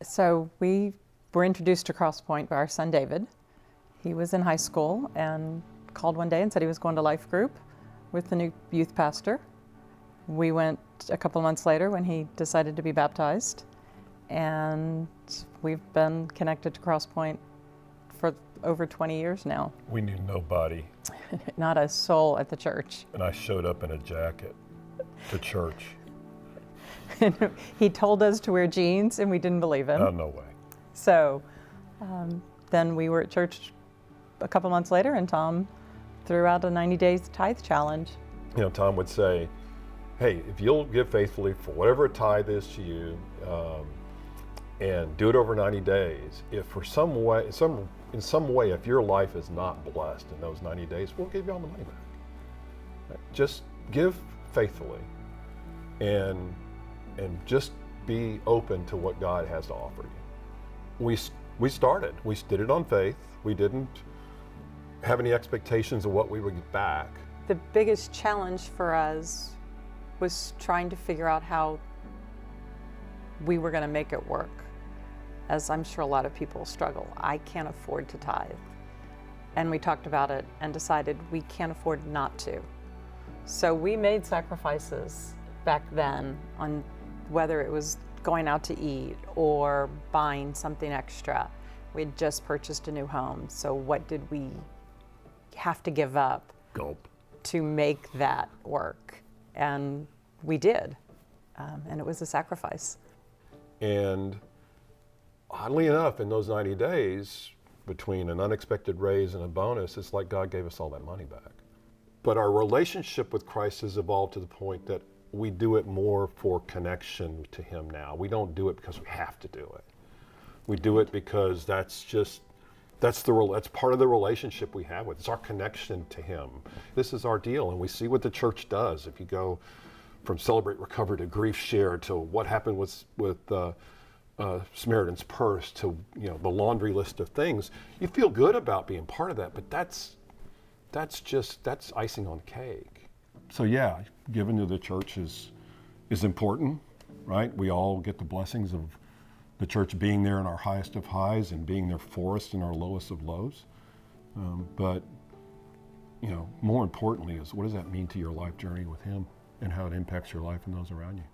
So we were introduced to Cross Point by our son David. He was in high school and called one day and said he was going to life group with the new youth pastor. We went a couple months later when he decided to be baptized, and we've been connected to Cross Point for over 20 years now. We knew nobody. Not a soul at the church. And I showed up in a jacket to church. He told us to wear jeans and we didn't believe him. Oh, no way. So then we were at church a couple months later and Tom threw out a 90 days tithe challenge. You know, Tom would say, hey, if you'll give faithfully for whatever a tithe is to you, and do it over 90 days, if for some way, in some way, if your life is not blessed in those 90 days, we'll give you all the money back. Right? Just give faithfully and just be open to what God has to offer you. We started. We did it on faith. We didn't have any expectations of what we would get back. The biggest challenge for us was trying to figure out how we were going to make it work. As I'm sure a lot of people struggle. I can't afford to tithe. And we talked about it and decided we can't afford not to. So we made sacrifices back then on whether it was going out to eat or buying something extra. We had just purchased a new home, so what did we have to give up to make that work? And we did, and it was a sacrifice. And oddly enough, in those 90 days, between an unexpected raise and a bonus, it's like God gave us all that money back. But our relationship with Christ has evolved to the point that we do it more for connection to Him now. We don't do it because we have to do it. We do it because that's part of the relationship we have with. It's our connection to Him. This is our deal, and we see what the church does. If you go from Celebrate Recover to Grief Share to what happened with Samaritan's Purse to the laundry list of things, you feel good about being part of that, but that's icing on the cake. So yeah, giving to the church is important, right? We all get the blessings of the church being there in our highest of highs and being there for us in our lowest of lows. But more importantly is, what does that mean to your life journey with Him and how it impacts your life and those around you?